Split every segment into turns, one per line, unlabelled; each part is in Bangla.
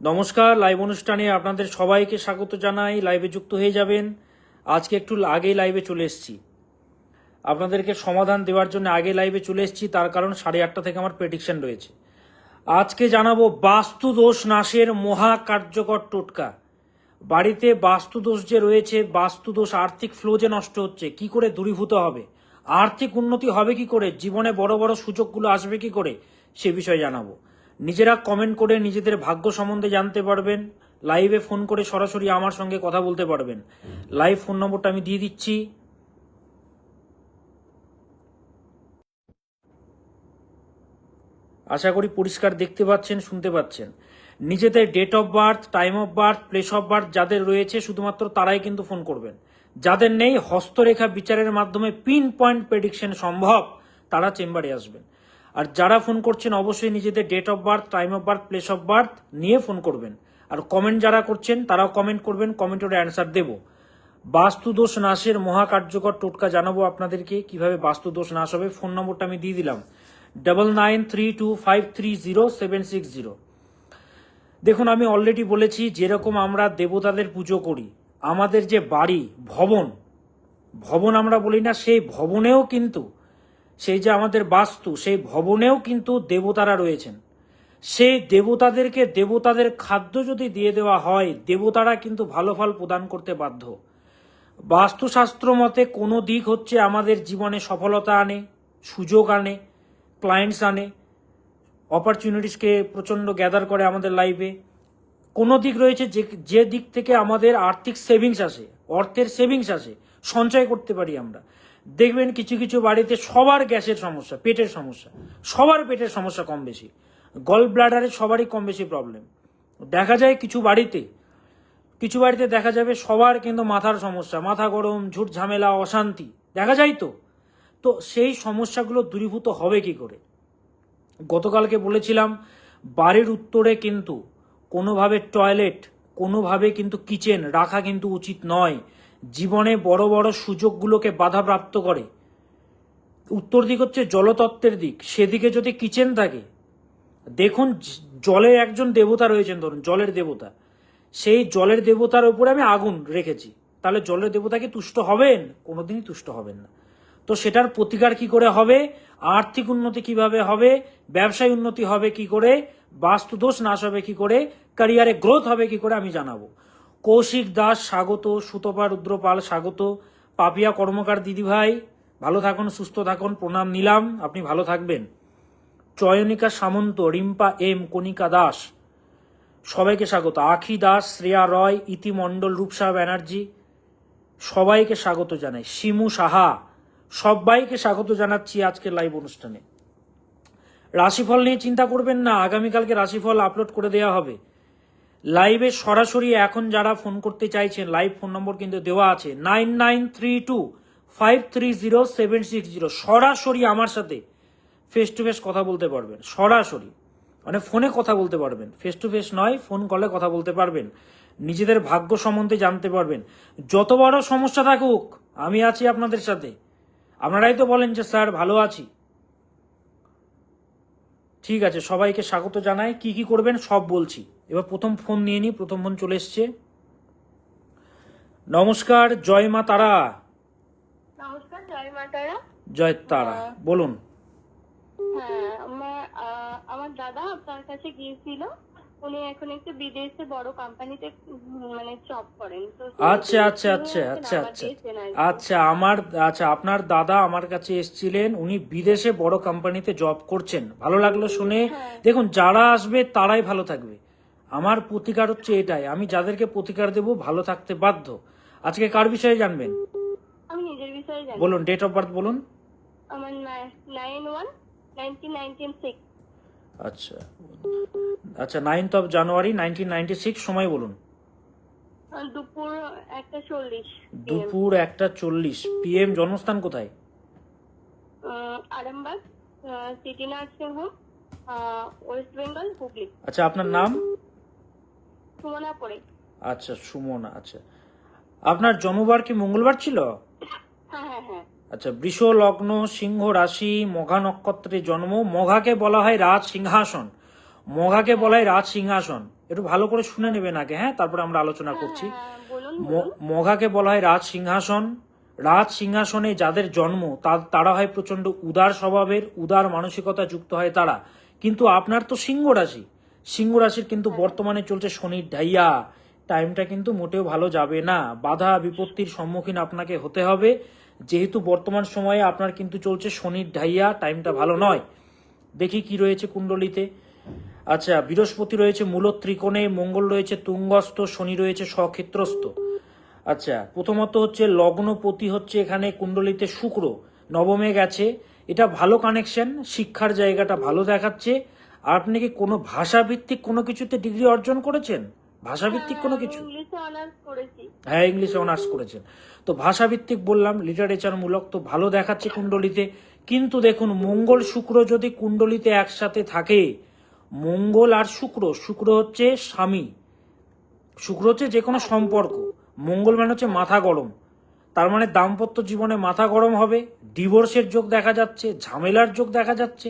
নমস্কার, লাইভ অনুষ্ঠানে আপনাদের সবাইকে স্বাগত জানাই। লাইভে যুক্ত হয়ে যাবেন। আজকে একটু আগেই লাইভে চলে এসেছি, আপনাদেরকে সমাধান দেওয়ার জন্য আগে লাইভে চলে এসেছি। তার কারণ 8:30 থেকে আমার প্রেডিকশন রয়েছে। আজকে জানাবো বাস্তু দোষ নাশের মহা কার্যকর টোটকা। বাড়িতে বাস্তু দোষ যে রয়েছে, বাস্তু দোষ আর্থিক ফ্লো যে নষ্ট হচ্ছে, কি করে দূরীভূত হবে, আর্থিক উন্নতি হবে কি করে, জীবনে বড় বড় সুযোগগুলো আসবে কি করে, সে বিষয়ে জানাবো। নিজেরা কমেন্ট করে নিজেদের ভাগ্য সম্বন্ধে জানতে পারবেন। লাইভে ফোন করে সরাসরি আমার সঙ্গে কথা বলতে পারবেন। লাইভ ফোন নম্বরটা আমি দিয়ে দিচ্ছি। আশা করি পরিষ্কার দেখতে পাচ্ছেন, শুনতে পাচ্ছেন। নিজেদের date of birth, time of birth, place of birth যাদের রয়েছে শুধুমাত্র তারাই কিন্তু ফোন করবেন। যাদের নেই, হস্তরেখা বিচারের মাধ্যমে পিন পয়েন্ট প্রেডিকশন সম্ভব, তারা চেম্বারে আসবেন। আর যারা ফোন করছেন অবশ্যই নিজেদের date of birth, time of birth, place of birth নিয়ে ফোন করবেন। আর কমেন্ট যারা করছেন তারাও কমেন্ট করবেন, কমেন্টের অ্যান্সার দেব। বাস্তু দোষ নাশের মহা কার্যকর টোটকা জানাবো আপনাদেরকে, কিভাবে বাস্তু দোষ নাশ হবে। ফোন নম্বরটা আমি দিয়ে দিলাম 9932530760। দেখুন, আমি অলরেডি বলেছি, যেরকম আমরা দেবতাদের পুজো করি, আমাদের যে বাড়ি ভবন, ভবন আমরা বলি না, সেই ভবনেও কিন্তু, সেই যে আমাদের বাস্তু, সেই ভবনেও কিন্তু দেবতারা রয়েছেন। সেই দেবতাদেরকে দেবতাদের খাদ্য যদি দিয়ে দেওয়া হয়, দেবতারা কিন্তু ভালো ফল প্রদান করতে বাধ্য। বাস্তুশাস্ত্র মতে কোনো দিক হচ্ছে আমাদের জীবনে সফলতা আনে, সুযোগ আনে, ক্লায়েন্টস আনে, অপরচুনিটিসকে প্রচণ্ড গ্যাদার করে আমাদের লাইফে। কোনো দিক রয়েছে যে দিক থেকে আমাদের আর্থিক সেভিংস আসে, অর্থের সেভিংস আসে, সঞ্চয় করতে পারি আমরা। দেখবেন কিছু কিছু বাড়িতে সবার গ্যাসের সমস্যা, পেটের সমস্যা, সবার পেটের সমস্যা কম বেশি, গল ব্লাডারের সবারই কম বেশি প্রবলেম দেখা যায়। কিছু বাড়িতে দেখা যাবে সবার কিন্তু মাথার সমস্যা, মাথা গরম, ঝুট ঝামেলা, অশান্তি দেখা যায়। তো সেই সমস্যাগুলো দূরীভূত হবে কি করে? গতকালকে বলেছিলাম, বাড়ির উত্তরে কিন্তু কোনোভাবে টয়লেট, কোনোভাবে কিন্তু কিচেন রাখা কিন্তু উচিত নয়। জীবনে বড় বড় সুযোগগুলোকে বাধাপ্রাপ্ত করে। উত্তর দিক হচ্ছে জলতত্ত্বের দিক, সেদিকে যদি কিচেন থাকে, দেখুন জলের একজন দেবতা রয়েছেন, ধরুন জলের দেবতা, সেই জলের দেবতার উপরে আমি আগুন রেখেছি, তাহলে জলের দেবতা কি তুষ্ট হবেন? কোনোদিনই তুষ্ট হবেন না। তো সেটার প্রতিকার কি করে হবে, আর্থিক উন্নতি কিভাবে হবে, ব্যবসায় উন্নতি হবে কি করে, বাস্তুদোষ নাশ হবে কি করে, ক্যারিয়ারে গ্রোথ হবে কি করে, আমি জানাবো। কৌশিক দাস স্বাগত, সুতপা রুদ্রপাল স্বাগত, পাপিয়া কর্মকার দিদিভাই ভালো থাকুন, সুস্থ থাকুন, প্রণাম নিলাম, আপনি ভালো থাকবেন। চয়নিকা সামন্ত, রিম্পা এম, কণিকা দাস, সবাইকে স্বাগত। আখি দাস, শ্রেয়া রয়, ইতি মণ্ডল, রূপসা ব্যানার্জি, সবাইকে স্বাগত জানাই। শিমু সাহা, সবাইকে স্বাগত জানাচ্ছি আজকের লাইভ অনুষ্ঠানে। রাশিফল নিয়ে চিন্তা করবেন না, আগামীকালকে রাশিফল আপলোড করে দেওয়া হবে। লাইভে সরাসরি এখন যারা ফোন করতে চাইছেন, লাইভ ফোন নম্বর কিন্তু দেওয়া আছে 9932530760। সরাসরি আমার সাথে ফেস টু ফেস কথা বলতে পারবেন, সরাসরি মানে ফোনে কথা বলতে পারবেন, ফেস টু ফেস নয়, ফোন কলে কথা বলতে পারবেন, নিজেদের ভাগ্য সম্বন্ধে জানতে পারবেন। যত বড় সমস্যা থাকুক, আমি আছি আপনাদের সাথে। আপনারাই তো বলেন যে স্যার ভালো আছি। ঠিক আছে, সবাইকে স্বাগত জানাই। কি কি করবেন সব বলছি। এবার প্রথম ফোন নিয়ে নি, প্রথম ফোন চলে এসছে। নমস্কার, জয় মা তারা।
নমস্কার, জয় মা তারা।
জয় তারা, বলুন।
হ্যাঁ, আমার দাদা আপনার কাছে গিয়েছিল। উনি এখন একটু বিদেশে বড় কোম্পানিতে মানে জব করেন। তো
আচ্ছা আচ্ছা আচ্ছা আচ্ছা আচ্ছা আচ্ছা, আপনার দাদা আমার কাছে এসেছিলেন, উনি বিদেশে বড় কোম্পানিতে জব করছেন। ভালো লাগলো শুনে। দেখুন, যারা আসবে তারাই ভালো থাকবে। আমার প্রতিকার হচ্ছে এটাই, আমি যাদেরকে প্রতিকার দেব ভালো থাকতে বাধ্য। আজকে কার বিষয়ে জানবেন?
আমি নিজের বিষয়ে জানি।
বলুন, ডেট অফ বার্থ বলুন।
আমার 9/1/1996।
আচ্ছা আচ্ছা, 9th of January 1996। সময় বলুন।
দুপুর 1:40।
দুপুর 1:40 PM। জন্মস্থান কোথায়?
Arambagh, city nursing home, West Bengal, Hooghly.
আচ্ছা, আপনার নাম?
সুমনা পড়ে।
আচ্ছা, সুমনা। আচ্ছা, আপনার জন্মবার কি মঙ্গলবার ছিল?
হ্যাঁ হ্যাঁ হ্যাঁ।
আচ্ছা, বৃষ লগ্ন, সিংহ রাশি, মঘা নক্ষত্রে জন্ম। মঘাকে বলা হয় রাজ সিংহাসন, মঘাকে বলা হয় রাজ সিংহাসন। একটু ভালো করে শুনে নেবেন আগে, হ্যাঁ, তারপরে আমরা আলোচনা করছি।
হ্যাঁ, বলুন বলুন।
মঘাকে বলা হয় রাজ সিংহাসন। রাজ সিংহাসনে যাদের জন্ম তারা হয় প্রচন্ড উদার স্বভাবের, উদার মানসিকতা যুক্ত হয় তারা। কিন্তু আপনার তো সিংহ রাশি, সিংহ রাশির কিন্তু বর্তমানে চলছে শনির ঢাইয়া। টাইমটা কিন্তু মোটেও ভালো যাবে না, বাধা বিপত্তির সম্মুখীন আপনাকে হতে হবে, যেহেতু বর্তমান সময়ে আপনার কিন্তু চলছে শনির ঢাইয়া, টাইমটা ভালো নয়। দেখি কি রয়েছে কুণ্ডলিতে। আচ্ছা, বৃহস্পতি রয়েছে মূল ত্রিকোণে, মঙ্গল রয়েছে তুঙ্গস্থ, শনি রয়েছে স্বক্ষেত্রস্থ। আচ্ছা, প্রথমত হচ্ছে লগ্নপতি হচ্ছে এখানে কুণ্ডলিতে শুক্র, নবমে গেছে, এটা ভালো কানেকশন, শিক্ষার জায়গাটা ভালো দেখাচ্ছে। আপনি কি কোনো ভাষাভিত্তিক কোনো কিছুতে ডিগ্রি অর্জন করেছেন? ভাষাভিত্তিক কোনো কিছু?
ইংলিশে অনার্স করেছি।
হ্যাঁ, ইংলিশে অনার্স করেছেন, তো ভাষাভিত্তিক বললাম, লিটারেচার মূলক, তো ভালো দেখাচ্ছে কুণ্ডলিতে। কিন্তু দেখুন, মঙ্গল শুক্র যদি কুণ্ডলিতে একসাথে থাকে, মঙ্গল আর শুক্র, শুক্র হচ্ছে স্বামী, শুক্র হচ্ছে যে কোনো সম্পর্ক, মঙ্গল মানে হচ্ছে মাথা গরম। তার মানে দাম্পত্য জীবনে মাথা গরম হবে, ডিভোর্সের যোগ দেখা যাচ্ছে, ঝামেলার যোগ দেখা যাচ্ছে।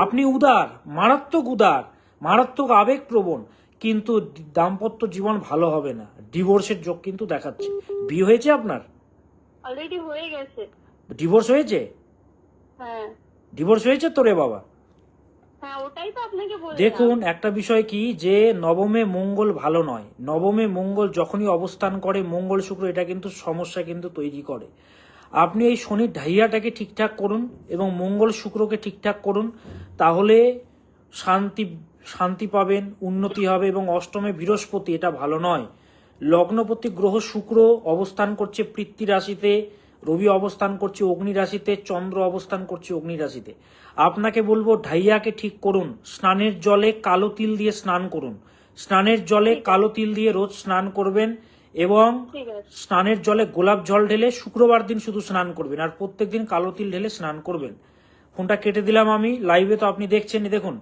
আপনি উদার, মারাত্মক উদার, মারাত্মক আবেগপ্রবণ, কিন্তু দাম্পত্য জীবন ভালো হবে না, ডিভোর্সের যোগ কিন্তু দেখাচ্ছে। বিয়ে হয়েছে আপনার?
অলরেডি হয়ে গেছে।
ডিভোর্স হয়েছে?
হ্যাঁ
ডিভোর্স হয়েছে তো রে বাবা।
হ্যাঁ, ওটাই তো আপনাকে বললাম।
দেখুন, একটা বিষয় কি, যে নবমে মঙ্গল ভালো নয়, নবমে মঙ্গল যখনই অবস্থান করে, মঙ্গল শুক্র, এটা কিন্তু সমস্যা কিন্তু তৈরি করে। আপনি এই শনির ঢাইয়াটাকে ঠিকঠাক করুন এবং মঙ্গল শুক্রকে ঠিকঠাক করুন, তাহলে শান্তি শান্তি পাবেন, উন্নতি হবে। এবং অষ্টমে বৃহস্পতি, এটা ভালো নয়। লগ্নপতি গ্রহ শুক্র অবস্থান করছে পৃথ্বী রাশিতে, রবি অবস্থান করছে অগ্নি রাশিতে, চন্দ্র অবস্থান করছে অগ্নি রাশিতে। আপনাকে বলবো ঢাইয়াকে ঠিক করুন, স্নানের জলে কালো তিল দিয়ে স্নান করুন, স্নানের জলে কালো তিল দিয়ে রোজ স্নান করবেন, এবং
ঠিক আছে।
স্নানের জলে গোলাপ জল ঢেলে শুক্রবার দিন শুধু স্নান করবেন, আর প্রত্যেকদিন কালো তিল ঢেলে স্নান করবেন। ফোনটা কেটে দিলাম আমি, লাইভে তো আপনি দেখছেনই। দেখুন,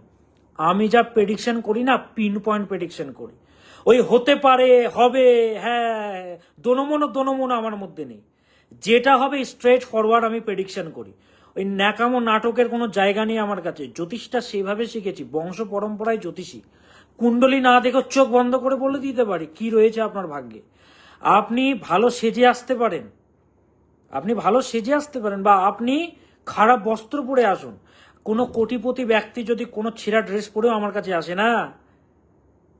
আমি যা প্রেডিকশন করি না, পিন পয়েন্ট প্রেডিকশন করি। ওই হতে পারে, হবে, হ্যাঁ, দোনোমনো আমার মধ্যে নেই। যেটা হবে স্ট্রেট ফরওয়ার্ড আমি প্রেডিকশন করি। ওই ন্যাকামো নাটকের কোনো জায়গা নেই আমার কাছে। জ্যোতিষটা সেভাবে শিখেছি, বংশ পরম্পরায় জ্যোতিষী। কুণ্ডলী না দেখে চোখ বন্ধ করে বলে দিতে পারি কি রয়েছে আপনার ভাগ্যে। আপনি ভালো সেজে আসতে পারেন, আপনি ভালো সেজে আসতে পারেন, বা আপনি খারাপ বস্ত্র পরে আসুন। কোনো কোটিপতি ব্যক্তি যদি কোনো ছেঁড়া ড্রেস পরেও আমার কাছে আসে না,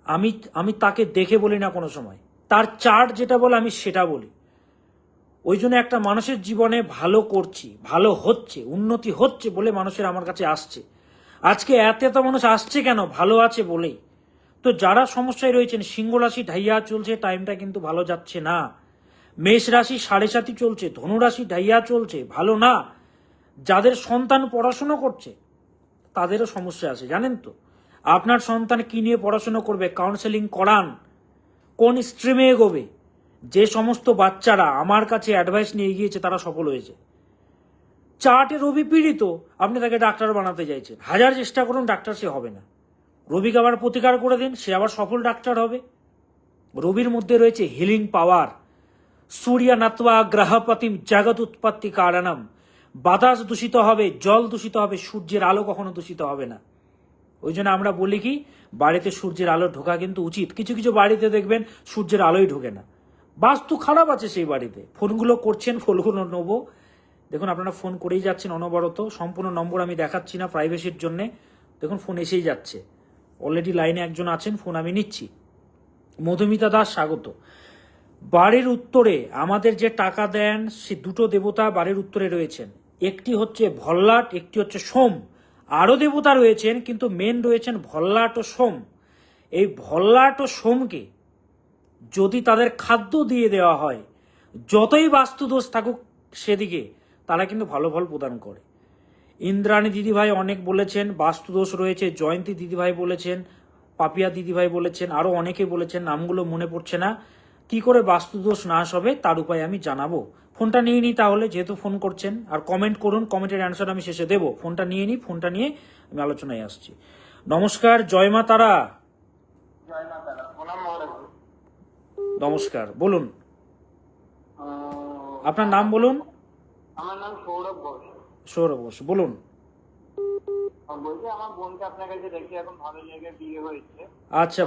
আমি আমি তাকে দেখে বলি না কোনো সময়, তার চার্ট যেটা বলে আমি সেটা বলি। ওই জন্য একটা মানুষের জীবনে ভালো করছি, ভালো হচ্ছে, উন্নতি হচ্ছে বলে মানুষের আমার কাছে আসছে। আজকে এত মানুষ আসছে কেন? ভালো আছে বলেই। তো যারা সমস্যায় রয়েছেন, সিংহ রাশি ঢাইয়া চলছে, টাইমটা কিন্তু ভালো যাচ্ছে না। মেষ রাশি 7.5 চলছে, ধনু রাশি ঢাইয়া চলছে, ভালো না। যাদের সন্তান পড়াশোনা করছে তাদেরও সমস্যা আছে, জানেন তো। আপনার সন্তান কি নিয়ে পড়াশোনা করবে, কাউন্সেলিং করান, কোন স্ট্রিমে এগোবে। যে সমস্ত বাচ্চারা আমার কাছে অ্যাডভাইস নিয়ে গিয়েছে তারা সফল হয়েছে। চার্টে রবি পীড়িত, আপনি তাকে ডাক্তার বানাতে চাইছেন, হাজার চেষ্টা করুন, ডাক্তার সে হবে না। রবিকে আবার প্রতিকার করে দিন, সে আবার সফল ডাক্তার হবে। রবির মধ্যে রয়েছে হিলিং পাওয়ার। সূর্য নাত্বা গ্রহপতিম জগৎ উৎপত্তি কারণম। বাতাস দূষিত হবে, জল দূষিত হবে, সূর্যের আলো কখনো দূষিত হবে না। ওই জন্য আমরা বলি কি, বাড়িতে সূর্যের আলো ঢোকা কিন্তু উচিত। কিছু কিছু বাড়িতে দেখবেন সূর্যের আলোই ঢোকে না, বাস্তু খারাপ আছে সেই বাড়িতে। ফোনগুলো করছেন, ফোনগুলো নেবো। দেখুন, আপনারা ফোন করেই যাচ্ছেন অনবরত, সম্পূর্ণ নম্বর আমি দেখাচ্ছি না প্রাইভেসির জন্যে। দেখুন, ফোন এসেই যাচ্ছে, অলরেডি লাইনে একজন আছেন, ফোন আমি নিচ্ছি। মধুমিতা দাস, স্বাগত। বাড়ির উত্তরে আমাদের যে টাকা দেন, সে দুটো দেবতা বাড়ির উত্তরে রয়েছেন, একটি হচ্ছে ভল্লাট, একটি হচ্ছে সোম। আরও দেবতা রয়েছেন, কিন্তু মেন রয়েছেন ভল্লাট ও সোম। এই ভল্লাট ও সোমকে যদি তাদের খাদ্য দিয়ে দেওয়া হয়, যতই বাস্তুদোষ থাকুক সেদিকে, তারা কিন্তু ভালো ফল প্রদান করে। ইন্দ্রাণী দিদিভাই অনেক বলেছেন বাস্তুদোষ রয়েছে, জয়ন্তী দিদিভাই বলেছেন, পাপিয়া দিদিভাই বলেছেন, আরও অনেকে বলেছেন, নামগুলো মনে পড়ছে না। কি করে বাস্তুদোষ নাশ হবে তার উপায় আমি জানাবো। ফোনটা নিয়ে নিই তাহলে, যেহেতু ফোন করছেন, আর কমেন্ট করুন, কমেন্টের অ্যান্সার আমি শেষে দেবো। ফোনটা নিয়ে নিই, ফোনটা নিয়ে আমি আলোচনায় আসছি। নমস্কার, জয় মা তারা। নমস্কার, বলুন আপনার নাম বলুন।
আমার নাম সৌরভ ঘোষ।
সৌরভ ঘোষ, বলুন।
বলছি আমার বোনকে আপনার কাছে দেখে এখন ভালো জায়গায় বিয়ে হয়েছে।
আচ্ছা,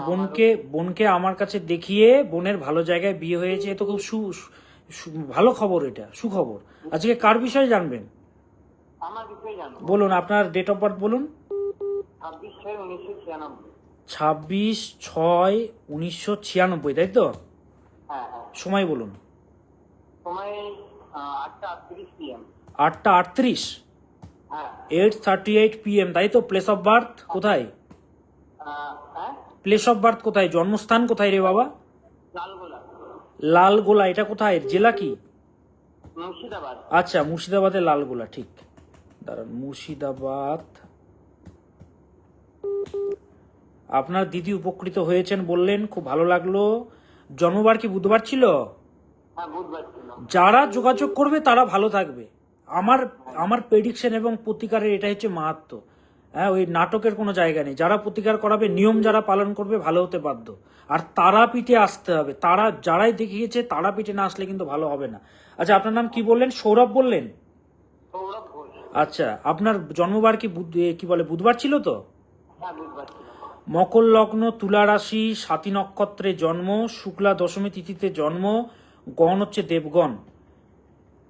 বোনকে আমার কাছে দেখিয়ে বোনের ভালো জায়গায় বিয়ে হয়েছে, এ তো খুব ভালো খবর, এটা সুখবর। আজকে কার বিষয়ে জানবেন
আমার বিষয়ে জানবো।
বলুন, আপনার ডেট অফ বার্থ বলুন।
26/6/1996।
26/6/1996, তাই তো?
হ্যাঁ হ্যাঁ।
সময় বলুন।
সময় 8:38 PM।
8:38,
হ্যাঁ
8:38 PM, তাই তো? প্লেস অফ বার্থ কোথায়?
হ্যাঁ
প্লেস অফ বার্থ কোথায়? জন্মস্থান কোথায় রে বাবা?
লালগোলা,
লালগোলা, এটা কোথায়? জেলা কি?
মুর্শিদাবাদ।
আচ্ছা, মুর্শিদাবাদের লালগোলা, ঠিক। দাঁড়ান, মুর্শিদাবাদ। আপনার দিদি উপকৃত হয়েছেন বললেন, খুব ভালো লাগলো। জন্মবার কি বুধবার ছিল?
হ্যাঁ বুধবার ছিল।
যারা যোগাযোগ করবে তারা ভালো থাকবে। আমার প্রেডিকশন এবং প্রতিকারের এটা হচ্ছে মাহাত্ম্য। হ্যাঁ, ওই নাটকের কোনো জায়গা নেই। যারা প্রতিকার করাবে, নিয়ম যারা পালন করবে, ভালো হতে বাধ্য। আর তারাপীঠে আসতে হবে। যারাই দেখিয়েছে তারাপীঠে না আসলে কিন্তু ভালো হবে না। আচ্ছা, আপনার নাম কি বললেন? সৌরভ বললেন?
সৌরভ ঘোষ।
আচ্ছা, আপনার জন্মবার কি বলে বুধবার ছিল তো?
হ্যাঁ বুধবার ছিল।
মকর লগ্ন, তুলা রাশি, স্বাতী নক্ষত্রে জন্ম, শুক্লা দশমী তিথিতে জন্ম, গণ হচ্ছে দেবগণ।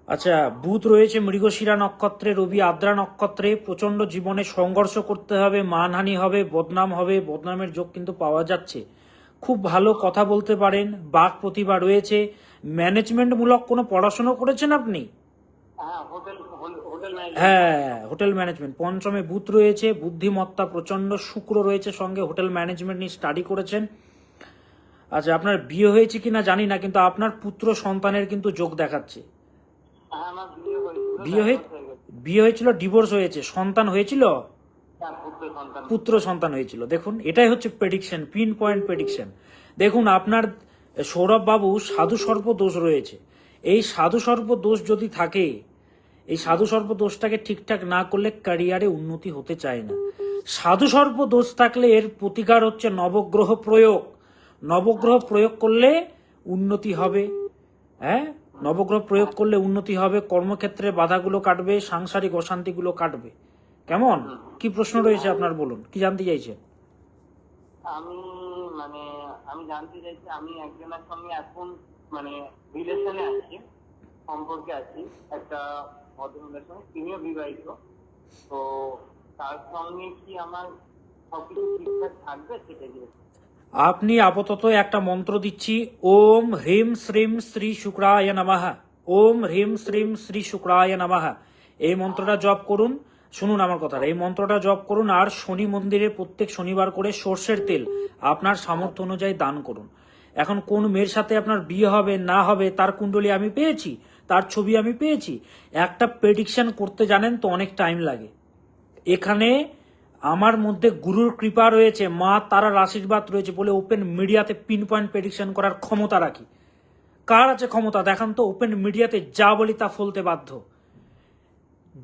আচ্ছা, বুধ রয়েছে মৃগশিরা নক্ষত্রে, রবি আদ্রা নক্ষত্রে। প্রচন্ড জীবনে সংঘর্ষ করতে হবে, মানহানি হবে, বদনাম হবে, বদনামের যোগ কিন্তু পাওয়া যাচ্ছে। খুব ভালো কথা বলতে পারেন, বাক প্রতিভা রয়েছে। ম্যানেজমেন্টমূলক কোনো পড়াশোনা করেছেন আপনি?
হ্যাঁ হোটেল ম্যানেজমেন্ট।
হ্যাঁ, হোটেল ম্যানেজমেন্ট। পঞ্চমে বুধ রয়েছে, বুদ্ধিমত্তা প্রচন্ড, শুক্র রয়েছে সঙ্গে, হোটেল ম্যানেজমেন্ট নিয়ে স্টাডি করেছেন। আচ্ছা, আপনার বিয়ে হয়েছে কিনা জানি না, কিন্তু আপনার পুত্র সন্তানের কিন্তু যোগ দেখাচ্ছে।
হ্যাঁ আমার বিয়ে হয়েছিল।
বিয়ে হয়েছিল, ডিভোর্স হয়েছে, সন্তান হয়েছিল,
হ্যাঁ পুত্র সন্তান।
পুত্র সন্তান হয়েছিল। দেখুন, এটাই হচ্ছে প্রেডিকশন, পিন পয়েন্ট প্রেডিকশন। দেখুন, আপনার সৌরভ বাবু সাধু সর্প দোষ রয়েছে। এই সাধু সর্প দোষ যদি থাকে, এই সাধু সর্প দোষটাকে ঠিকঠাক না করলে ক্যারিয়ারে উন্নতি হতে চায় না। সাধু সর্প দোষ থাকলে এর প্রতিকার হচ্ছে নবগ্রহ প্রয়োগ। নবগ্রহ প্রয়োগ করলে উন্নতি হবে। হ্যাঁ, নবগ্রহ প্রয়োগ করলে উন্নতি হবে, কর্মক্ষেত্রে বাধাগুলো কাটবে, সাংসারিক অশান্তিগুলো কাটবে। কেমন? কি প্রশ্ন রয়েছে আপনার, বলুন, কি জানতে চাইছেন?
আমি আমি জানতে চাইছি, আমি একজনের সঙ্গে এখন রিলেশনে আছি, সম্পর্কে আছি একটা ভদ্রমহিলার সঙ্গে, তিনিও বিবাহিত। তো তার সঙ্গে কি আমার সবকিছু ঠিকঠাক থাকবে সেটা কি?
আপনি আপাতত একটা মন্ত্র দিচ্ছি, ওম হ্রিম শ্রীম শ্রী শুক্রায় নমঃ। ওম হ্রিম শ্রীম শ্রী শুক্রায় নমঃ। এই মন্ত্রটা জপ করুন। শুনুন আমার কথা, এই মন্ত্রটা জপ করুন, আর শনি মন্দিরে প্রত্যেক শনিবার করে সর্ষের তেল আপনার সামর্থ্য অনুযায়ী দান করুন। এখন কোন মেয়ের সাথে আপনার বিয়ে হবে না হবে তার কুণ্ডলী আমি পেয়েছি, তার ছবি আমি পেয়েছি। একটা প্রেডিকশন করতে জানেন তো অনেক টাইম লাগে। এখানে আমার মধ্যে গুরুর কৃপা রয়েছে, মা তারার আশীর্বাদ রয়েছে বলে ওপেন মিডিয়াতে পিন পয়েন্ট প্রেডিকশন করার ক্ষমতা রাখি। কার আছে ক্ষমতা দেখান তো? ওপেন মিডিয়াতে যা বলি তা ফলতে বাধ্য।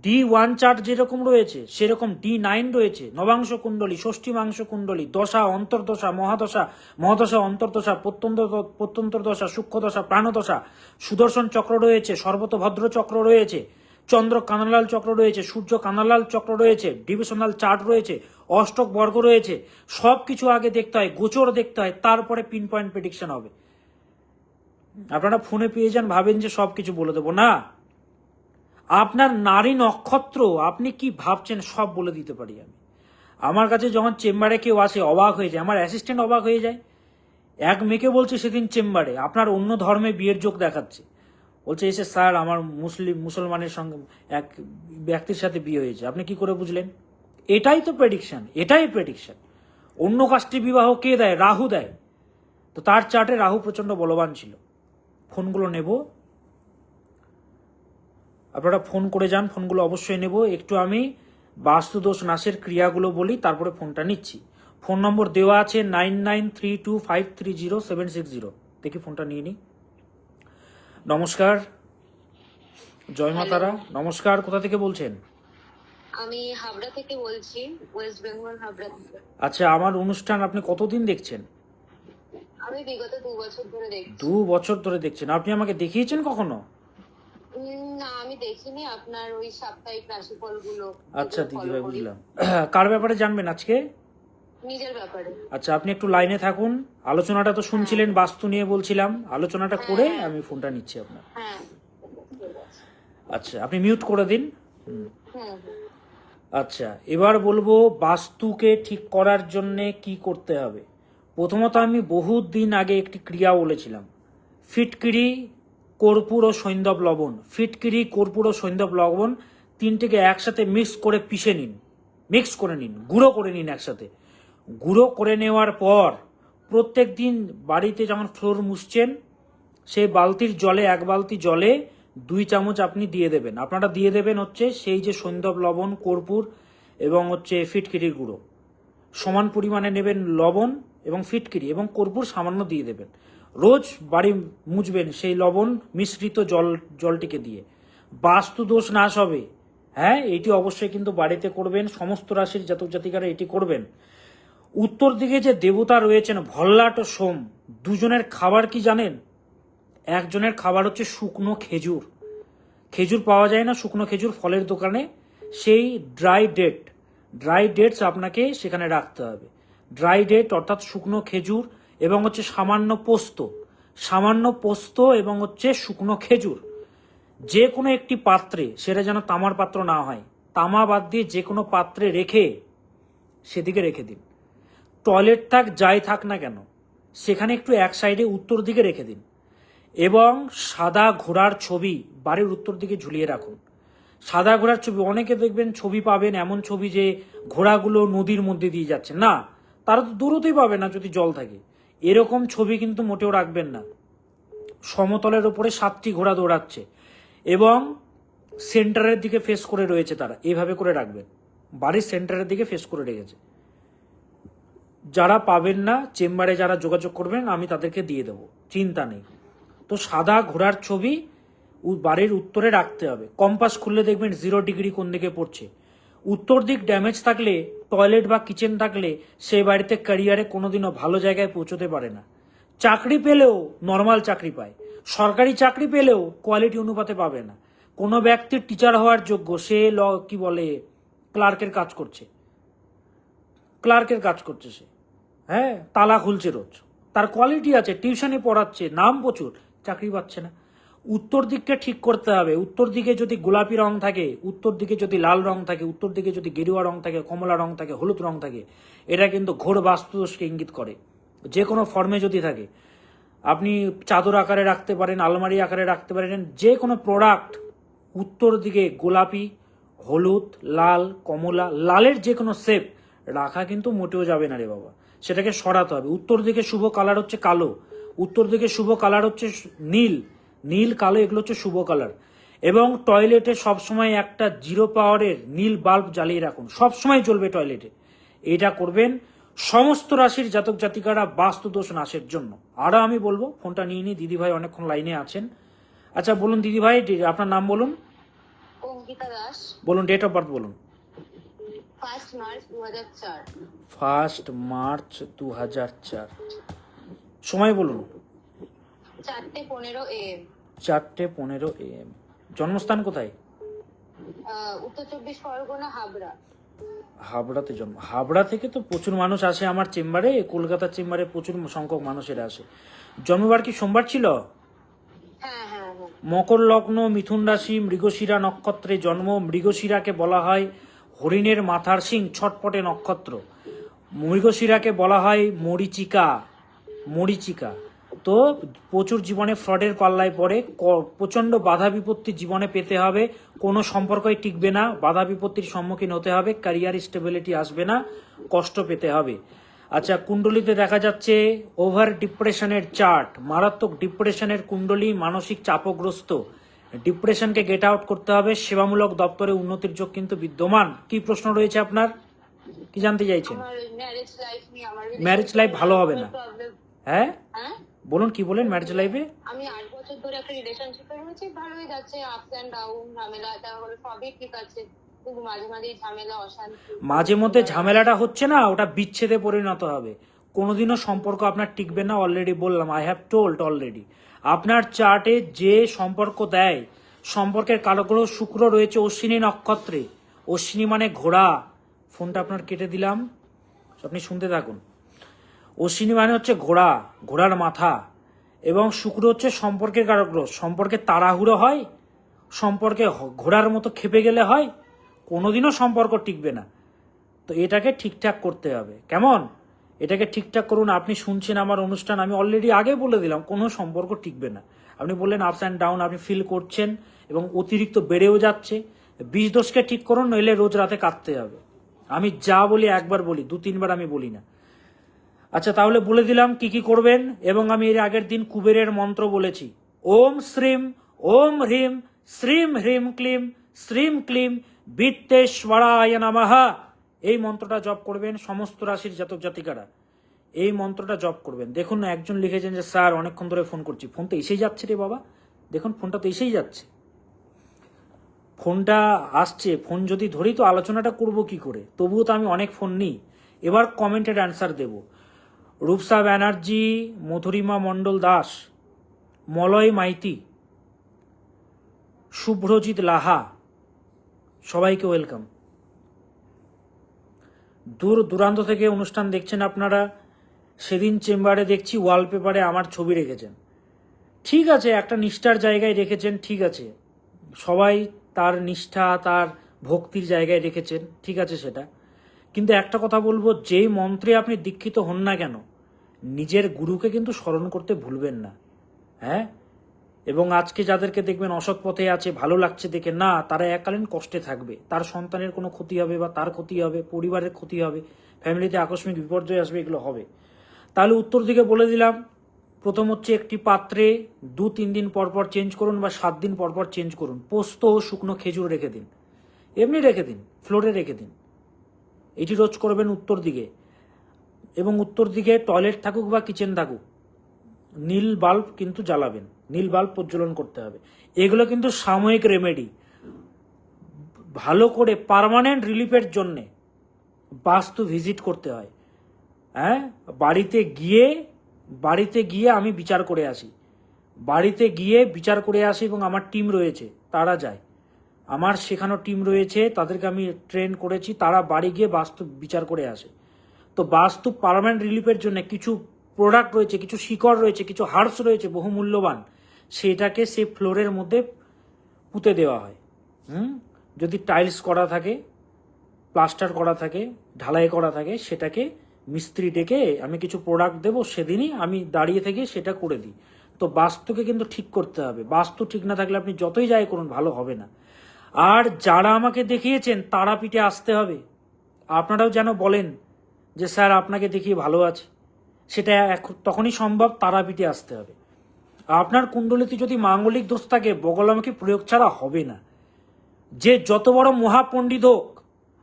D1 চার্ট যেরকম রয়েছে সেরকম D9 রয়েছে, নবাংশ কুণ্ডলী, ষষ্ঠীমাংশ কুণ্ডলী, দশা, অন্তর্দশা, মহাদশা, মহাদশা, অন্তর্দশা, প্রত্যন্তর দশা, সূক্ষ্ম দশা, প্রাণদশা, সুদর্শন চক্র রয়েছে, সর্বতভদ্র চক্র রয়েছে, চন্দ্র কানালাল চক্র রয়েছে, সূর্য কানালাল চক্র রয়েছে, ডিভিশনাল চার্ট রয়েছে, অষ্টক বর্গ রয়েছে। সবকিছু আগে দেখতে হয়, গোচর দেখতে হয়, তারপরে পিন পয়েন্ট প্রেডিকশন হবে। আপনারা ফোনে পেয়ে যান, ভাবেন যে সবকিছু বলে দেবো না। আপনার নারী নক্ষত্র আপনি কি ভাবছেন সব বলে দিতে পারি আমি। আমার কাছে যখন চেম্বারে কেউ আসে অবাক হয়ে যায়, আমার অ্যাসিস্ট্যান্ট অবাক হয়ে যায়। এক মেয়েকে বলছে সেদিন চেম্বারে, আপনার অন্য ধর্মে বিয়ের যোগ দেখাচ্ছে। বলছে এসে, স্যার আমার মুসলমানের সঙ্গে এক ব্যক্তির সাথে বিয়ে হয়েছে। আপনি কি করে বুঝলেন? এটাই তো প্রেডিকশন, এটাই প্রেডিকশন। অন্য কাস্টে বিবাহ কে দেয়? রাহু দেয়। তো তার চার্টে রাহু প্রচন্ড বলবান ছিল। ফোনগুলো নেব, আপনারা ফোন করে যান, ফোনগুলো অবশ্যই নেব। একটু আমি বাস্তুদোষ নাশের ক্রিয়াগুলো বলি, তারপরে ফোনটা নিচ্ছি। ফোন নম্বর দেওয়া আছে 9932530760। দেখি ফোনটা নিয়ে নিই। নমস্কার, জয় মা তারা। নমস্কার, কোথা থেকে বলছেন?
আমি হাবড়া থেকে বলছি, ওয়েস্ট বেঙ্গল হাবড়া থেকে।
আচ্ছা, আমার অনুষ্ঠান আপনি কতদিন দেখছেন?
আমি বিগত 2 বছর ধরে দেখছি।
2 বছর ধরে দেখছেন? আপনি আমাকে দেখিয়েছেন কখনো?
না আমি দেখিনি আপনার ওই সাপ্তাহিক রাশিফল গুলো।
আচ্ছা দিদিভাই বুঝলাম। কার ব্যাপারে জানবেন আজকে?
নিজের ব্যাপারে।
আচ্ছা আপনি একটু লাইনে থাকুন, আলোচনাটা তো শুনছিলেন, বাস্তু নিয়ে বলছিলাম, আলোচনাটা করে আমি ফোনটা নিচ্ছি আপনার।
হ্যাঁ ঠিক আছে।
আচ্ছা আপনি মিউট করে দিন।
হুম হুম।
আচ্ছা এবার বলবো বাস্তুকে ঠিক করার জন্য কি করতে হবে। প্রথমত আমি বহুত দিন আগে একটি ক্রিয়া বলেছিলাম, ফিটকিরি, কর্পূর ও সৈন্ধব লবণ। ফিটকিরি, কর্পূর ও সৈন্ধব লবণ তিনটেকে একসাথে মিক্স করে পিষে নিন, মিক্স করে নিন, গুঁড়ো করে নিন একসাথে। গুঁড়ো করে নেওয়ার পর প্রত্যেক দিন বাড়িতে যখন ফ্লোর মুছছেন সেই বালতির জলে, 1 বালতি জলে 2 চামচ আপনি দিয়ে দেবেন। আপনারা দিয়ে দেবেন হচ্ছে সেই যে সৈন্ধব লবণ, কর্পূর এবং হচ্ছে ফিটকিরির গুঁড়ো সমান পরিমাণে নেবেন, লবণ এবং ফিটকিরি এবং কর্পূর সামান্য দিয়ে দেবেন। রোজ বাড়ি মুছবেন সেই লবণ মিশ্রিত জলটিকে দিয়ে। বাস্তু দোষ নাশ হবে। হ্যাঁ, এটি অবশ্যই কিন্তু বাড়িতে করবেন, সমস্ত রাশির জাতক জাতিকারা এটি করবেন। উত্তর দিকে যে দেবতা রয়েছেন ভল্লাট ও সোম, দুজনের খাবার কি জানেন? একজনের খাবার হচ্ছে শুকনো খেজুর। খেজুর পাওয়া যায় না, শুকনো খেজুর ফলের দোকানে, সেই ড্রাই ডেটস আপনাকে সেখানে রাখতে হবে। ড্রাই ডেট অর্থাৎ শুকনো খেজুর এবং হচ্ছে সামান্য পোস্ত এবং হচ্ছে শুকনো খেজুর যে কোনো একটি পাত্রে, সেটা যেন তামার পাত্র না হয়, তামা বাদ দিয়ে যে কোনো পাত্রে রেখে সেদিকে রেখে দিন। টয়লেট থাক যাই থাক না কেন সেখানে একটু এক সাইডে উত্তর দিকে রেখে দিন এবং সাদা ঘোড়ার ছবি বাড়ির উত্তর দিকে ঝুলিয়ে রাখুন। সাদা ঘোড়ার ছবি, অনেকে দেখবেন ছবি পাবেন এমন ছবি যে ঘোড়াগুলো নদীর মধ্যে দিয়ে যাচ্ছে, না, তারা তো দূরতেই পাবে না যদি জল থাকে। এরকম ছবি কিন্তু মোটেও রাখবেন না। সমতলের ওপরে 7টি ঘোড়া দৌড়াচ্ছে এবং সেন্টারের দিকে ফেস করে রয়েছে, তারা এভাবে করে রাখবেন, বাড়ির সেন্টারের দিকে ফেস করে রেখেছে। যারা পাবেন না চেম্বারে যারা যোগাযোগ করবেন আমি তাদেরকে দিয়ে দেবো, চিন্তা নেই। তো সাদা ঘোড়ার ছবি বাড়ির উত্তরে রাখতে হবে। কম্পাস খুললে দেখবেন 0 ডিগ্রি কোন দিকে পড়ছে। উত্তর দিক ড্যামেজ থাকলে, টয়লেট বা কিচেন থাকলে সেই বাড়িতে ক্যারিয়ারে কোনোদিনও ভালো জায়গায় পৌঁছতে পারে না। চাকরি পেলেও নর্মাল চাকরি পায়, সরকারি চাকরি পেলেও কোয়ালিটি অনুপাতে পাবে না। কোনো ব্যক্তি টিচার হওয়ার যোগ্য, সে ক্লার্কের কাজ করছে, সে, হ্যাঁ, তালা খুলছে রোজ, তার কোয়ালিটি আছে, টিউশনে পড়াচ্ছে, নাম প্রচুর, চাকরি পাচ্ছে না। উত্তর দিককে ঠিক করতে হবে। উত্তর দিকে যদি গোলাপি রং থাকে, উত্তর দিকে যদি লাল রং থাকে, উত্তর দিকে যদি গেরুয়া রং থাকে, কমলা রং থাকে, হলুদ রং থাকে, এটা কিন্তু ঘোর বাস্তুদোষকে ইঙ্গিত করে। যে কোনো ফর্মে যদি থাকে, আপনি চাদর আকারে রাখতে পারেন, আলমারি আকারে রাখতে পারেন, যে কোনো প্রোডাক্ট উত্তর দিকে গোলাপি, হলুদ, লাল, কমলা, লালের যে কোনো শেপ রাখা কিন্তু মোটেও যাবে না রে বাবা, সেটাকে সরাতে হবে। উত্তর দিকে শুভ কালার হচ্ছে কালো, উত্তর দিকে শুভ কালার হচ্ছে নীল, কালো, এগুলো হচ্ছে শুভ কালার। এবং টয়লেটে সবসময় একটা 0 পাওয়ারের নীল বাল্ব জ্বালিয়ে রাখুন, সবসময় জ্বলবে টয়লেটে। এটা করবেন সমস্ত রাশির জাতক জাতিকারা বাস্তুদোষ নাশের জন্য। আরও আমি বলবো, ফোনটা নিয়ে নিই, দিদিভাই অনেকক্ষণ লাইনে আছেন। আচ্ছা বলুন দিদিভাই, আপনার নাম বলুন।
অঙ্কিতা দাস।
বলুন ডেট অফ বার্থ বলুন।
1 মার্চ 2004।
1 মার্চ 2004। সময় বলুন।
4:15 AM।
4:15 AM। জন্মস্থান কোথায়?
উত্তর 24 পরগনা, হাবড়া।
হাবড়াতে জন্ম। হাবড়া থেকে তো প্রচুর মানুষ আসে আমার চেম্বারে, কলকাতার চেম্বারে প্রচুর সংখ্যক মানুষেরা আসে। জন্মবার কি সোমবার ছিল?
হ্যাঁ হ্যাঁ হ্যাঁ।
মকর লগ্ন, মিথুন রাশি, মৃগশিরা নক্ষত্রে জন্ম। মৃগশিরাকে বলা হয় হরিণের মাথার সিং, ছটপটে নক্ষত্র। মৃগশিরাকে বলা হয় মরিচিকা। তো প্রচুর জীবনে ফ্রডের পাল্লায় পড়ে, প্রচণ্ড বাধা বিপত্তি জীবনে পেতে হবে, কোনো সম্পর্কই টিকবে না, বাধা বিপত্তির সম্মুখীন হতে হবে, ক্যারিয়ার স্টেবিলিটি আসবে না, কষ্ট পেতে হবে। আচ্ছা, কুণ্ডলিতে দেখা যাচ্ছে ওভার ডিপ্রেশনের চার্ট, মারাত্মক ডিপ্রেশনের কুণ্ডলী, মানসিক চাপগ্রস্ত। ডিপ্রেশনকে গেট আউট করতে হবে, সেবামূলক দপ্তরে উন্নতির যোগ কিন্তু বিদ্যমান। কি প্রশ্ন রয়েছে আপনার, কি জানতে চাইছেন? ম্যারেজ লাইফ ভালো হবে না। হ্যাঁ বলুন, কি বলেন ম্যারেজ লাইফে?
আমি 8 বছর ধরে একটা রিলেশনশিপে রয়েছি, ভালোই যাচ্ছে, আপস এন্ড ডাউন, ঝামেলা সবই ঠিক আছে, কিন্তু মাঝে মাঝে ঝামেলা, অশান্তি।
মাঝে মধ্যে ঝামেলাটা হচ্ছে না, ওটা বিচ্ছেদে পরিণত হবে, কোনোদিনও সম্পর্ক আপনার টিকবে না। অলরেডি বললাম, আই হ্যাভ টোল্ড অলরেডি। আপনার চার্টে যে সম্পর্ক দেয় সম্পর্কের কারগ্রহ শুক্র রয়েছে অশ্বিনী নক্ষত্রে। অশ্বিনী মানে ঘোড়া। ফোনটা আপনার কেটে দিলাম, আপনি শুনতে থাকুন। অশ্বিনী মানে হচ্ছে ঘোড়া, ঘোড়ার মাথা। এবং শুক্র হচ্ছে সম্পর্কের কারগ্রহ। সম্পর্কে তাড়াহুড়ো হয়, সম্পর্কে ঘোড়ার মতো খেপে গেলে হয়, কোনোদিনও সম্পর্ক টিকবে না। তো এটাকে ঠিকঠাক করতে হবে। কেমন? এটাকে ঠিকঠাক করুন। আপনি শুনছেন আমার অনুষ্ঠান, আমি অলরেডি আগে বলে দিলাম কোনো সম্পর্ক টিকবে না। আপনি বললেন আপস অ্যান্ড ডাউন আপনি ফিল করছেন এবং অতিরিক্ত বেড়েও যাচ্ছে। বীজ দোষকে ঠিক করুন, নইলে রোজ রাতে কাঁদতে হবে। আমি যা বলি একবার বলি, 2-3 বার আমি বলি না। আচ্ছা, তাহলে বলে দিলাম কি কি করবেন। এবং আমি এর আগের দিন কুবেরের মন্ত্র বলেছি। ওম শ্রীম ওম হ্রিম শ্রীম হ্রিম ক্লিম শ্রীম ক্লিম বিত্তেশ্বরায় নমঃ। এই মন্ত্রটা জপ করবেন সমস্ত রাশির জাতক জাতিকারা। এই মন্ত্রটা জপ করবেন। দেখুন না, একজন লিখেছেন যে স্যার অনেকক্ষণ ধরে ফোন করছি, ফোন তো এসেই যাচ্ছে রে বাবা। দেখুন ফোনটা তো এসেই যাচ্ছে, ফোনটা আসছে। ফোন যদি ধরি তো আলোচনাটা করব কি করে? তবুও তো আমি অনেক ফোন নিই। এবার কমেন্টের অ্যান্সার দেব। রূপসা ব্যানার্জি, মধুরিমা মণ্ডল দাস, মলয় মাইতি, শুভ্রজিৎ লাহা, সবাইকে ওয়েলকাম। দূর দূরান্ত থেকে অনুষ্ঠান দেখছেন আপনারা। সেদিন চেম্বারে দেখছি ওয়ালপেপারে আমার ছবি রেখেছেন। ঠিক আছে, একটা নিষ্ঠার জায়গায় রেখেছেন, ঠিক আছে। সবাই তার নিষ্ঠা, তার ভক্তির জায়গায় রেখেছেন, ঠিক আছে সেটা। কিন্তু একটা কথা বলবো, যেই মন্ত্রে আপনি দীক্ষিত হন না কেন, নিজের গুরুকে কিন্তু স্মরণ করতে ভুলবেন না। হ্যাঁ, এবং আজকে যাদেরকে দেখবেন অসৎ পথে আছে, ভালো লাগছে দেখে না, তারা এককালীন কষ্টে থাকবে। তার সন্তানের কোনো ক্ষতি হবে বা তার ক্ষতি হবে, পরিবারের ক্ষতি হবে, ফ্যামিলিতে আকস্মিক বিপর্যয় আসবে, এগুলো হবে। তাহলে উত্তর দিকে বলে দিলাম। প্রথম হচ্ছে একটি পাত্রে 2-3 দিন পরপর চেঞ্জ করুন বা 7 দিন পরপর চেঞ্জ করুন। পোস্ত ও শুকনো খেজুর রেখে দিন, এমনি রেখে দিন, ফ্লোরে রেখে দিন। এটি রোজ করবেন উত্তর দিকে। এবং উত্তর দিকে টয়লেট থাকুক বা কিচেন থাকুক, নীল বাল্ব কিন্তু জ্বালাবেন, নীল বাল্ব প্রজ্বলন করতে হবে। এগুলো কিন্তু সাময়িক রেমেডি। ভালো করে পার্মানেন্ট রিলিফের জন্যে বাস্তু ভিজিট করতে হয়। হ্যাঁ, বাড়িতে গিয়ে আমি বিচার করে আসি। বাড়িতে গিয়ে বিচার করে আসি এবং আমার টিম রয়েছে, তারা যায়। আমার শেখানো টিম রয়েছে, তাদেরকে আমি ট্রেন করেছি, তারা বাড়ি গিয়ে বাস্তু বিচার করে আসে। তো বাস্তু পার্মানেন্ট রিলিফের জন্য কিছু প্রোডাক্ট রয়েছে, কিছু শিকড় রয়েছে, কিছু হার্বস রয়েছে বহুমূল্যবান, সেটাকে সে ফ্লোরের মধ্যে পুঁতে দেওয়া হয়। যদি টাইলস করা থাকে, প্লাস্টার করা থাকে, ঢালাই করা থাকে, সেটাকে মিস্ত্রি ডেকে আমি কিছু প্রোডাক্ট দেবো, সেদিনই আমি দাঁড়িয়ে থেকে সেটা করে দিই। তো বাস্তুকে কিন্তু ঠিক করতে হবে। বাস্তু ঠিক না থাকলে আপনি যতই যাই করুন, ভালো হবে না। আর যারা আমাকে দেখিয়েছেন তারাপীঠে আসতে হবে। আপনারাও যেন বলেন যে স্যার আপনাকে দেখিয়ে ভালো আছে, সেটা তখনই সম্ভব, তারাপীঠে আসতে হবে। আপনার কুণ্ডলিতে যদি মাঙ্গলিক দোষ থাকে, বগলামুখী প্রয়োগ ছাড়া হবে না। যে যত বড় মহাপণ্ডিত হোক,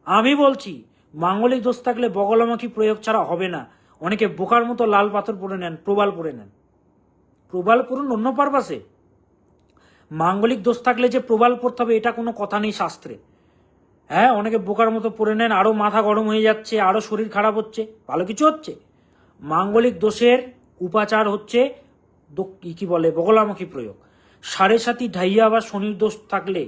আমি বলছি মাঙ্গলিক দোষ থাকলে বগলামুখী প্রয়োগ ছাড়া হবে না। অনেকে বোকার মতো লাল পাথর পরে নেন, প্রবাল পরে নেন। প্রবাল পড়ুন অন্য পারপাসে। মাঙ্গলিক দোষ থাকলে যে প্রবাল পড়তে হবে এটা কোনো কথা নেই শাস্ত্রে। হ্যাঁ, অনেকে বোকার মতো পড়ে নেন, আরো মাথা গরম হয়ে যাচ্ছে, আরো শরীর খারাপ হচ্ছে, ভালো কিছু হচ্ছে। মাঙ্গলিক দোষের উপাচার হচ্ছে কি বলে, বগলামুখী প্রয়োগ। 7.5 ঢাইয়া বা শনির দোষ থাকলে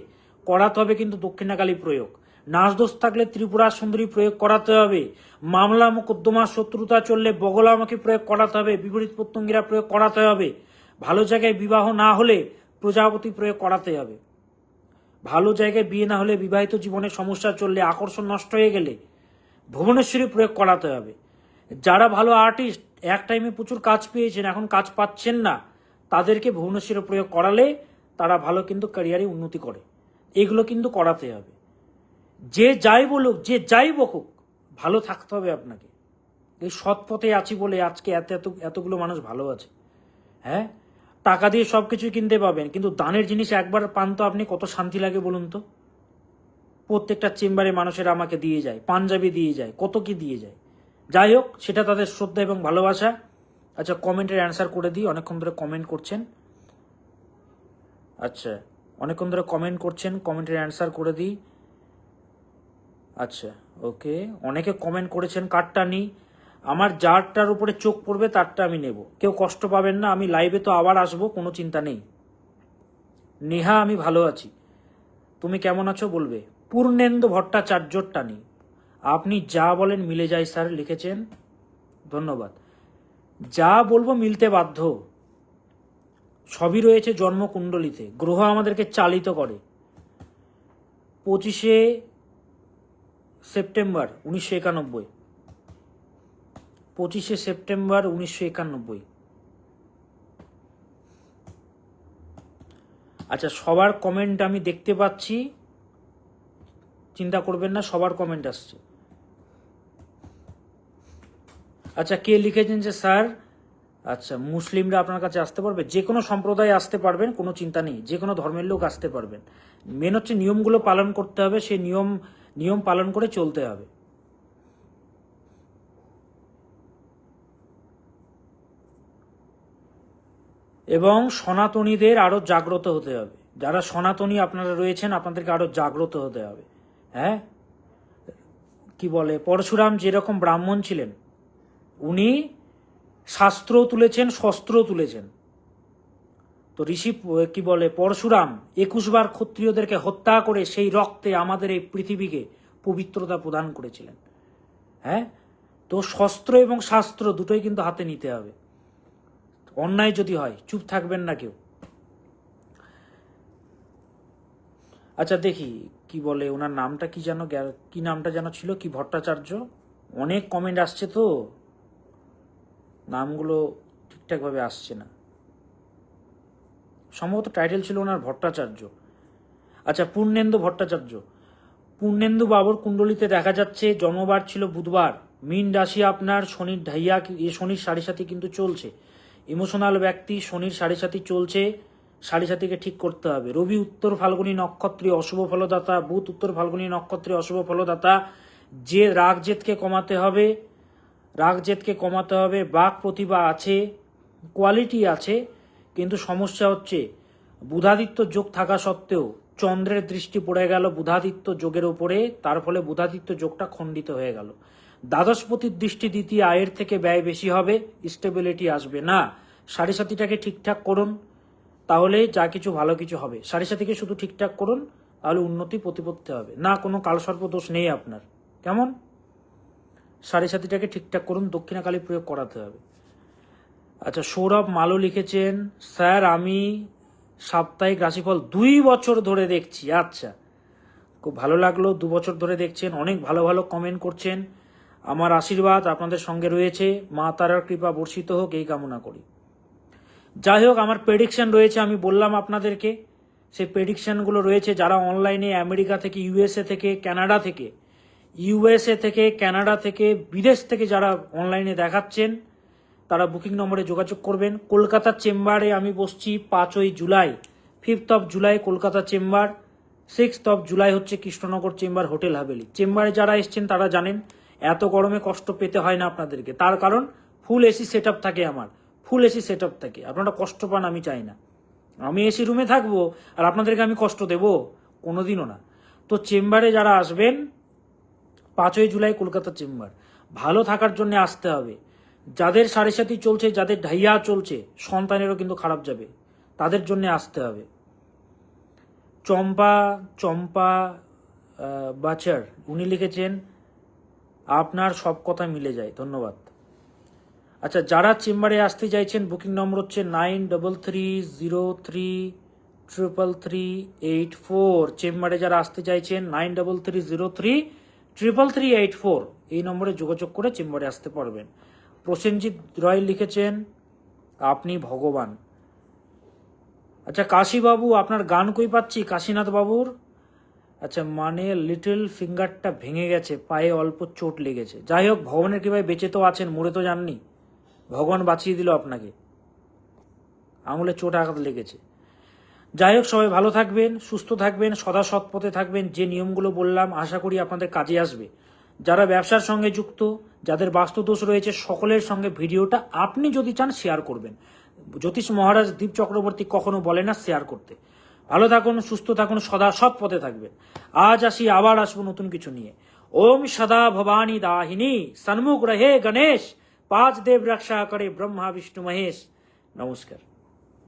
করাতে হবে কিন্তু দক্ষিণাকালী প্রয়োগ। নাচ দোষ থাকলে ত্রিপুরা সুন্দরী প্রয়োগ করাতে হবে। মামলা মোকদ্দমা শত্রুতা চললে বগলামুখী প্রয়োগ করাতে হবে। বিপরীত প্রত্যঙ্গীরা প্রয়োগ করাতে হবে। ভালো জায়গায় বিবাহ না হলে প্রজাপতি প্রয়োগ করাতে হবে। ভালো জায়গায় বিয়ে না হলে, বিবাহিত জীবনে সমস্যা চললে, আকর্ষণ নষ্ট হয়ে গেলে ভুবনেশ্বরী প্রয়োগ করাতে হবে। যারা ভালো আর্টিস্ট, এক টাইমে প্রচুর কাজ পেয়েছেন, এখন কাজ পাচ্ছেন না, তাদেরকে ভুবনেশ্বরী প্রয়োগ করালে তারা ভালো কিন্তু ক্যারিয়ারে উন্নতি করে। এগুলো কিন্তু করাতে হবে। যে যাই বলুক, যে যাই বকুক, ভালো থাকতে হবে আপনাকে। এই সৎ পথে আছি বলে আজকে এতগুলো মানুষ ভালো আছে। হ্যাঁ, টাকা দিয়ে সব কিছুই কিনতে পাবেন, কিন্তু দানের জিনিস একবার পান তো আপনি, কত শান্তি লাগে বলুন তো। প্রত্যেকটা চেম্বারে মানুষের আমাকে দিয়ে যায়, পাঞ্জাবি দিয়ে যায়, কত কি দিয়ে যায়। যাই হোক, সেটা তাদের শ্রদ্ধা এবং ভালোবাসা। আচ্ছা, কমেন্টের অ্যান্সার করে দিই। অনেকক্ষণ ধরে কমেন্ট করছেন। আচ্ছা, অনেকক্ষণ ধরে কমেন্ট করছেন, কমেন্টের অ্যান্সার করে দিই। আচ্ছা, ওকে, অনেকে কমেন্ট করেছেন, কার্ডটা নিই। আমার যারটার উপরে চোখ পড়বে তারটা আমি নেব, কেউ কষ্ট পাবেন না। আমি লাইভে তো আবার আসবো, কোনো চিন্তা নেই। নেহা আমি ভালো আছি, তুমি কেমন আছো বলবে। পূর্ণেন্দু ভট্টাচার্যর টানি, আপনি যা বলেন মিলে যায় স্যার লিখেছেন, ধন্যবাদ। যা বলবো মিলতে বাধ্য, সবই রয়েছে জন্মকুণ্ডলিতে, গ্রহ আমাদেরকে চালিত করে। 25শে সেপ্টেম্বর 1991, 25শে সেপ্টেম্বর 1991। আচ্ছা, সবার কমেন্ট আমি দেখতে পাচ্ছি, চিন্তা করবেন না, সবার কমেন্ট আসছে। আচ্ছা, কে লিখেছেন যে স্যার, আচ্ছা মুসলিমরা আপনার কাছে আসতে পারবে? যে কোনো সম্প্রদায় আসতে পারবেন, কোনো চিন্তা নেই, যে কোনো ধর্মের লোক আসতে পারবেন। মেন হচ্ছে নিয়মগুলো পালন করতে হবে, সেই নিয়ম পালন করে চলতে হবে। এবং সনাতনীদের আরো জাগ্রত হতে হবে। যারা সনাতনী আপনারা রয়েছেন, আপনাদেরকে আরো জাগ্রত হতে হবে। হ্যাঁ, কি বলে, পরশুরাম যেরকম ব্রাহ্মণ ছিলেন, উনি শাস্ত্র তুলেছেন, শস্ত্র তুলেছেন। তো ঋষি কি বলে, পরশুরাম 21 বার ক্ষত্রিয়দেরকে হত্যা করে সেই রক্তে আমাদের এই পৃথিবীকে পবিত্রতা প্রদান করেছিলেন। হ্যাঁ, তো শস্ত্র এবং শাস্ত্র দুটোই কিন্তু হাতে নিতে হবে। অন্যায় যদি হয় চুপ থাকবেন না কেউ। আচ্ছা দেখি কি বলে, ওনার নামটা কি যেন, কি নামটা যেন ছিল, কি ভট্টাচার্য। অনেক কমেন্ট আসছে তো নামগুলো ঠিকঠাকভাবে আসছে না, সম্ভবত টাইটেল ছিল ওনার ভট্টাচার্য। আচ্ছা, পূর্ণেন্দু ভট্টাচার্য, পূর্ণেন্দু বাবুর কুণ্ডলিতে দেখা যাচ্ছে জন্মবার ছিল বুধবার, মীন রাশি আপনার, শনির ঢাইয়া, শনির সাড়ে সাথী কিন্তু চলছে, ইমোশনাল ব্যক্তি, শনির সাড়ে সাথী চলছে, সাড়ে সাথীকে ঠিক করতে হবে। রবি উত্তর ফাল্গুনী নক্ষত্রে অশুভ ফলদাতা, বুধ উত্তর ফাল্গুনী নক্ষত্রে অশুভ ফলদাতা। যে রাগ জেদকে কমাতে হবে, বাক প্রতিভা আছে, কোয়ালিটি আছে, কিন্তু সমস্যা হচ্ছে বুধাদিত্য যোগ থাকা সত্ত্বেও চন্দ্রের দৃষ্টি পড়ে গেল বুধাদিত্য যোগের উপরে, তার ফলে বুধাদিত্য যোগটা খণ্ডিত হয়ে গেল। দ্বাদশপতির দৃষ্টি দ্বিতীয়, আয়ের থেকে ব্যয় বেশি হবে, স্টেবিলিটি আসবে না। সাড়ে সাথীটাকে ঠিকঠাক করুন, তাহলে যা কিছু ভালো কিছু হবে। সাড়ে সাথীকে শুধু ঠিকঠাক করুন, তাহলে উন্নতি প্রতিপত্তি হবে না, কোনো কালসর্প দোষ নেই আপনার। কেমন? সাড়ে সাথীটাকে ঠিকঠাক করুন, দক্ষিণাকালী প্রয়োগ করাতে হবে। আচ্ছা, সৌরভ মালো লিখেছেন, স্যার আমি সাপ্তাহিক রাশিফল 2 বছর ধরে দেখছি। আচ্ছা, খুব ভালো লাগলো, 2 বছর ধরে দেখছেন, অনেক ভালো ভালো কমেন্ট করছেন। আমার আশীর্বাদ আপনাদের সঙ্গে রয়েছে, মা তারার কৃপা বর্ষিত হোক এই কামনা করি। যাই হোক, আমার প্রেডিকশন রয়েছে, আমি বললাম আপনাদেরকে, সেই প্রেডিকশনগুলো রয়েছে। যারা অনলাইনে আমেরিকা থেকে, ইউএসএ থেকে, কানাডা থেকে, বিদেশ থেকে যারা অনলাইনে দেখাচ্ছেন, তারা বুকিং নম্বরে যোগাযোগ করবেন। কলকাতার চেম্বারে আমি বসছি 5ই জুলাই, 5th of July Kolkata chamber, 6th of July হচ্ছে কৃষ্ণনগর চেম্বার, হোটেল হাভেলি। চেম্বারে যারা এসছেন তারা জানেন এত গরমে কষ্ট পেতে হয় না আপনাদেরকে, তার কারণ ফুল এসি সেট আপ থাকে, আমার ফুল এসি সেট আপ থাকে। আপনারা কষ্ট পান আমি চাই না, আমি এসি রুমে থাকবো আর আপনাদেরকে আমি কষ্ট দেব? কোনোদিনও না। তো চেম্বারে যারা আসবেন, 5ই জুলাই কলকাতা চেম্বার, ভালো থাকার জন্য আসতে হবে। যাদের সাড়ে সাথী চলছে, যাদের ঢাইয়া চলছে, সন্তানেরও কিন্তু খারাপ যাবে, তাদের জন্য আসতে হবে। চম্পা বাচার উনি লিখেছেন, আপনার সব কথা মিলে যায়, ধন্যবাদ। আচ্ছা, যারা চেম্বারে আসতে চাইছেন, বুকিং নম্বর হচ্ছে 9330333384। চেম্বারে যারা আসতে চাইছেন 9330333384 এই নম্বরে যোগাযোগ করে চেম্বারে আসতে পারবেন। প্রসেনজিৎ রয় লিখেছেন, আপনি ভগবান। আচ্ছা, কাশীবাবু আপনার গান কই পাচ্ছি, কাশীনাথ বাবুর? আচ্ছা, মানে লিটল ফিঙ্গারটা ভেঙে গেছে, পায়ে অল্প চোট লেগেছে। যাই হোক, ভগবানের কৃপায় বেঁচে তো আছেন, মরে তো যাননি, ভগবান বাঁচিয়ে দিল আপনাকে, আঙুলে চোট আঘাত লেগেছে। যাই হোক, সবাই ভালো থাকবেন, সুস্থ থাকবেন, সদা সৎ পথে থাকবেন। যে নিয়মগুলো বললাম আশা করি আপনাদের কাজে আসবে। যারা ব্যবসার সঙ্গে যুক্ত, যাদের বাস্তুদোষ রয়েছে, সকলের সঙ্গে ভিডিওটা আপনি যদি চান শেয়ার করবেন। জ্যোতিষ মহারাজ দীপ চক্রবর্তী কখনো বলে না শেয়ার করতে। ভালো থাকুন, সুস্থ থাকুন, সদা সৎ পথে থাকবেন। আজ আসি, আবার আসবো নতুন কিছু নিয়ে। ওম সদা ভবানী দাহিনী, সন্মুখ রহে গণেশ, 5 দেব রক্ষা করে ব্রহ্মা বিষ্ণু মহেশ। নমস্কার।